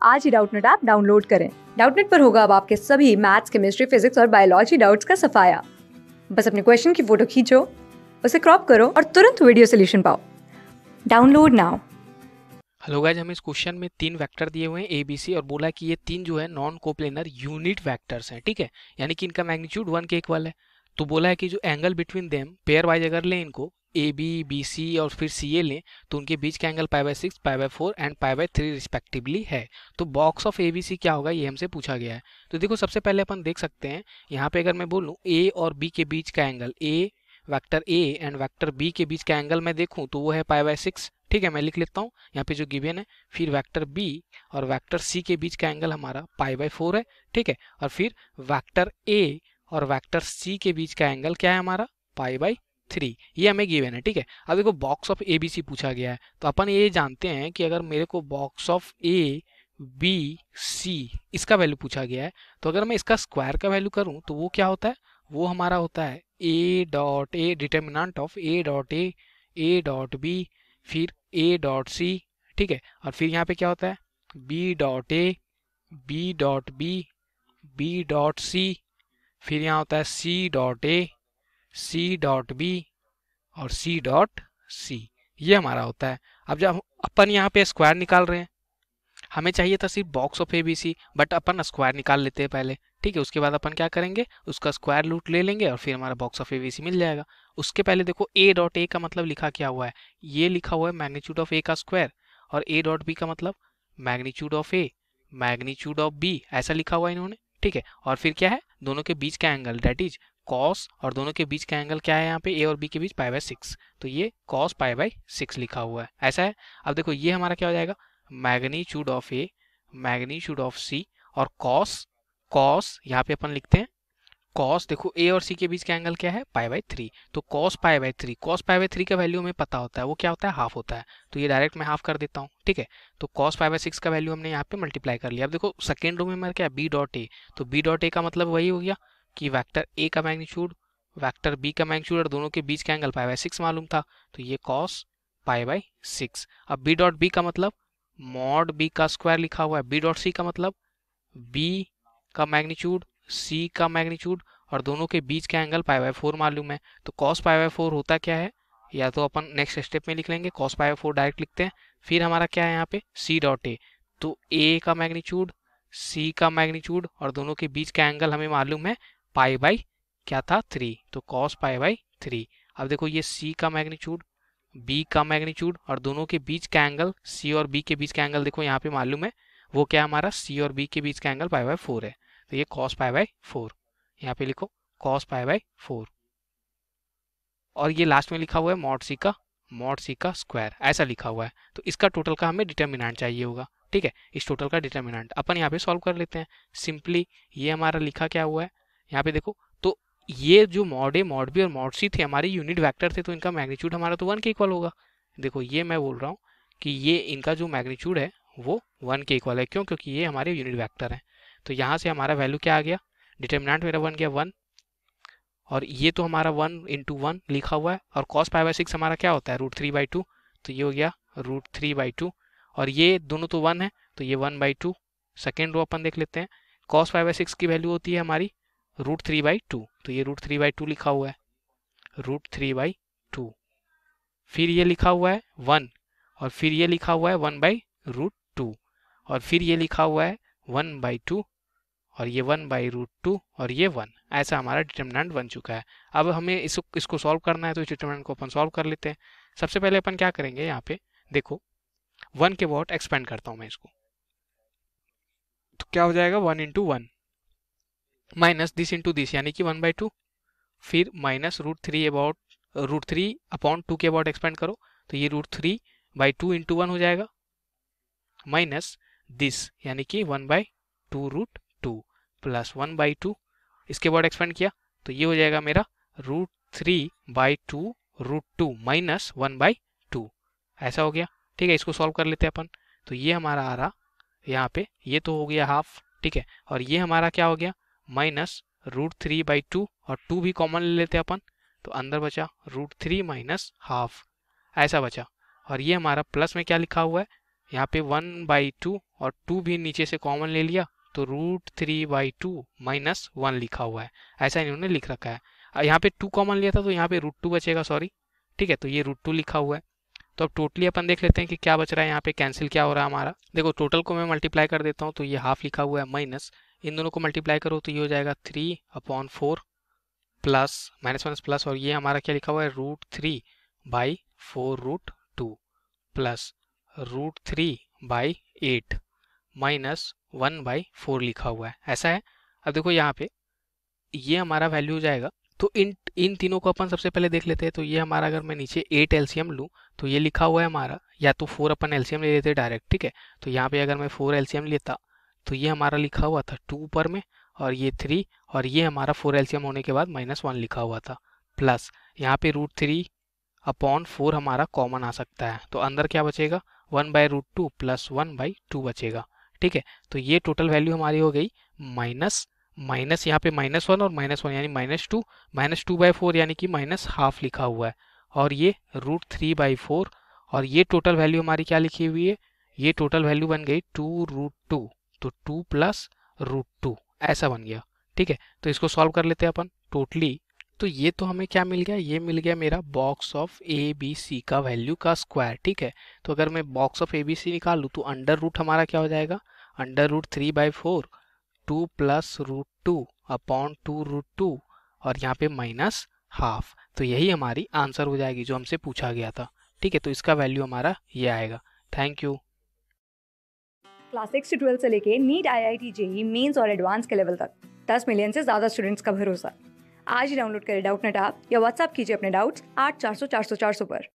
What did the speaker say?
आज ही Doubtnut app download करें। Doubtnut पर होगा अब आपके सभी मैथ्स, केमिस्ट्री, फिजिक्स और बायोलॉजी डाउट्स का सफाया। बस अपने क्वेश्चन की फोटो खींचो, उसे क्रॉप करो और तुरंत वीडियो सोल्यूशन पाओ। Download now. हेलो गाइज, हमें इस क्वेश्चन में 3 वेक्टर दिए हुए हैं ए बी सी और बोला कि ये 3 जो है नॉन कोप्लेनर यूनिट वेक्टर्स हैं। ठीक है, यानी कि इनका मैग्नीट्यूड 1 के इक्वल है। तो बोला है कि जो angle between them pair wise अगर लें इनको ए बी बी सी और फिर सी ए लें तो उनके बीच का एंगल π/6, π/4 एंड π/3 रिस्पेक्टिवली है। तो box of A B C क्या होगा ये हमसे पूछा गया है। तो देखो सबसे पहले अपन देख सकते हैं यहाँ पे अगर मैं बोलूँ ए और बी के बीच का angle, a vector A and vector B के बीच का एंगल मैं देखूं तो वो है π/6। ठीक है, मैं लिख लेता हूँ यहाँ पे जो गिवन है। फिर वेक्टर बी और वेक्टर सी के बीच का एंगल हमारा π/4 है। ठीक है, और फिर वेक्टर ए और वेक्टर सी के बीच का एंगल क्या है हमारा π/3। ये हमें गिवन है। ठीक है, अब देखो box of A B C पूछा गया है तो अपन ये जानते हैं कि अगर मेरे को box of A B C इसका वैल्यू पूछा गया है तो अगर मैं इसका स्क्वायर का वैल्यू करूं तो वो क्या होता है, वो हमारा होता है A dot A, determinant of A dot B, फिर ए डॉट सी। ठीक है, और फिर यहाँ पे क्या होता है B dot A, B dot B dot C, फिर यहाँ होता है C dot A, C dot B और सी डॉट सी। ये हमारा होता है। अब जब अपन यहाँ पे स्क्वायर निकाल रहे हैं, हमें चाहिए था सिर्फ box of A B C, but अपन स्क्वायर निकाल लेते हैं पहले। ठीक है, उसके बाद अपन क्या करेंगे, उसका स्क्वायर रूट ले लेंगे और फिर हमारा box of A B C मिल जाएगा। उसके पहले देखो ए डॉट ए का मतलब लिखा क्या हुआ है, ये लिखा हुआ है मैग्नीट्यूड ऑफ ए का स्क्वायर, और ए डॉट बी का मतलब magnitude of A magnitude of B, ऐसा लिखा हुआ है इन्होंने। ठीक है, और फिर क्या है दोनों के बीच का एंगल दैट इज कॉस, और दोनों के बीच का एंगल क्या है यहाँ पे ए और बी के बीच π/6, तो ये कॉस π/6 लिखा हुआ है, ऐसा है। अब देखो ये हमारा क्या हो जाएगा magnitude of A magnitude of C और कॉस, कॉस यहाँ पे अपन लिखते हैं कॉस, देखो ए और सी के बीच का एंगल क्या है π/3, तो कॉस π/3, कॉस π/3 का वैल्यू हमें पता होता है, वो क्या होता है हाफ होता है, तो ये डायरेक्ट मैं हाफ कर देता हूँ। ठीक है, तो कॉस π/6 का वैल्यू हमने यहाँ पे मल्टीप्लाई कर लिया। अब देखो सेकेंड रो में हमारा क्या बी डॉट ए, तो बी डॉट ए का मतलब वही हो गया कि वेक्टर ए का मैग्नीट्यूड वेक्टर बी का मैग्नीट्यूड और दोनों के बीच का एंगल π/6 मालूम था, तो ये कॉस π/6। अब बी डॉट बी का मतलब मॉड बी का स्क्वायर लिखा हुआ है, बी डॉट सी का मतलब बी का मैग्नीट्यूड, सी का मैग्नीट्यूड और दोनों के बीच का एंगल π/4 मालूम है, तो cos π/4 होता क्या है, या तो अपन नेक्स्ट स्टेप में लिख लेंगे cos π/4 डायरेक्ट लिखते हैं। फिर हमारा क्या है यहाँ पे c डॉट ए, तो a का मैग्नीट्यूड, c का मैग्नीट्यूड और दोनों के बीच का एंगल हमें मालूम है क्या था 3, तो cos π/3। अब देखो ये c का मैग्नीट्यूड, b का मैग्नीट्यूड और दोनों के बीच का एंगल c और b के बीच का एंगल देखो यहाँ पे मालूम है, वो क्या हमारा c और b के बीच का एंगल π/4 है, तो ये cos π/4 यहाँ पे लिखो cos π/4, और ये लास्ट में लिखा हुआ है मॉड सी का स्क्वायर, ऐसा लिखा हुआ है। तो इसका टोटल का हमें डिटर्मिनेंट चाहिए होगा। ठीक है, इस टोटल का डिटर्मिनेंट अपन यहाँ पे सॉल्व कर लेते हैं सिंपली। ये हमारा लिखा क्या हुआ है यहाँ पे देखो, तो ये जो मॉड ए मॉड बी और मॉड सी थे हमारे यूनिट वेक्टर थे, तो इनका मैग्नीट्यूड हमारा तो 1 के इक्वल होगा। देखो ये मैं बोल रहा हूँ कि ये इनका जो मैग्नीट्यूड है वो 1 के इक्वल है, क्यों, क्योंकि ये हमारे यूनिट वैक्टर हैं। तो यहाँ से हमारा वैल्यू क्या आ गया, डिटर्मिनेंट मेरा बन गया 1, और ये तो हमारा 1 × 1 लिखा हुआ है, और cos π/6 हमारा क्या होता है √3/2, तो ये हो गया √3/2, और ये दोनों तो 1 है तो ये 1/2। सेकेंड रो अपन देख लेते हैं, cos π/6 की वैल्यू होती है हमारी √3/2, तो ये √3/2 लिखा हुआ है √3/2। फिर ये लिखा हुआ है 1, और फिर ये लिखा हुआ है 1/√2, और फिर ये लिखा हुआ है 1/2, और ये 1/√2 और ये 1, ऐसा हमारा डिटर्मिनेंट बन चुका है। अब हमें इसको सॉल्व करना है, तो इस डिटर्मिनेंट को अपन सॉल्व कर लेते हैं। सबसे पहले अपन क्या करेंगे, यहाँ पे देखो 1 के वॉट एक्सपेंड करता हूँ मैं इसको, तो क्या हो जाएगा 1 × 1 माइनस दिस इंटू दिस, यानी कि 1/2, फिर माइनस √3/2 के वॉट एक्सपेंड करो, तो ये √3/2 × 1 हो जाएगा, माइनस दिस यानी कि 1/2√2 प्लस 1/2, इसके बाद एक्सपेंड किया तो ये हो जाएगा मेरा √3/2√2 माइनस 1/2, ऐसा हो गया। ठीक है, इसको सॉल्व कर लेते हैं अपन, तो ये हमारा आ रहा यहाँ पे, ये तो हो गया हाफ। ठीक है, और ये हमारा क्या हो गया माइनस √3/2, और 2 भी कॉमन ले लेते हैं अपन, तो अंदर बचा √3 - ½ ऐसा बचा, और ये हमारा प्लस में क्या लिखा हुआ है यहाँ पे 1/2 और 2 भी नीचे से कॉमन ले लिया तो √3/2 माइनस 1 लिखा हुआ है, ऐसा इन्होंने लिख रखा है। यहाँ पे 2 कॉमन लिया था तो यहाँ पे √2 बचेगा, सॉरी, ठीक है, तो ये √2 लिखा हुआ है। तो अब टोटली अपन देख लेते हैं कि क्या बच रहा है, यहाँ पे कैंसिल क्या हो रहा है हमारा। देखो टोटल को मैं मल्टीप्लाई कर देता हूँ तो ये हाफ लिखा हुआ है, माइनस इन दोनों को मल्टीप्लाई करो तो ये हो जाएगा 3/4 प्लस माइनस माइनस प्लस, और ये हमारा क्या लिखा हुआ है √3/4√2 प्लस √3/8 माइनस 1/4 लिखा हुआ है, ऐसा है। अब देखो यहाँ पे ये हमारा वैल्यू हो जाएगा, तो इन तीनों को अपन सबसे पहले देख लेते हैं। तो ये हमारा अगर मैं नीचे 8 एलसीएम लूँ तो ये लिखा हुआ है हमारा, या तो 4 अपन एलसीएम ले लेते डायरेक्ट, ठीक है। तो यहाँ पे अगर मैं 4 एलसीएम लेता तो ये हमारा लिखा हुआ था 2 ऊपर में, और ये 3, और ये हमारा 4 एलसीएम होने के बाद -1 लिखा हुआ था, प्लस यहाँ पे √3/4 हमारा कॉमन आ सकता है, तो अंदर क्या बचेगा 1/√2 प्लस 1/2 बचेगा, ठीक है। तो ये टोटल वैल्यू हमारी हो गई माइनस माइनस यहाँ पे -1 और -1 यानी -2, -2/4 यानी कि -1/2 लिखा हुआ है, और ये √3/4, और ये टोटल वैल्यू हमारी क्या लिखी हुई है, ये टोटल वैल्यू बन गई 2√2, तो 2 प्लस √2 ऐसा बन गया, ठीक है। तो इसको सॉल्व कर लेते हैं अपन टोटली। तो ये तो हमें क्या मिल गया, ये मिल गया मेरा box of A B C का वैल्यू का स्क्वायर, ठीक है। तो अगर मैं box of A B C निकालूँ तो अंडर रूट हमारा क्या हो जाएगा, √3/4 2 प्लस √2/2√2 और यहाँ पे -1/2, तो यही हमारी आंसर हो जाएगी जो हमसे पूछा गया था, ठीक है। तो इसका वैल्यू हमारा ये आएगा। Thank you. क्लास 6 से 12 से लेके नीट, IIT, JEE मेंस और एडवांस के लेवल तक 10 मिलियन से ज़्यादा स्टूडेंट्स का भरोसा। आज ही डाउनलोड करें डाउटनेट ऐप या व्हाट्सएप कीजिए अपने डाउट्स 8400 400 400 पर।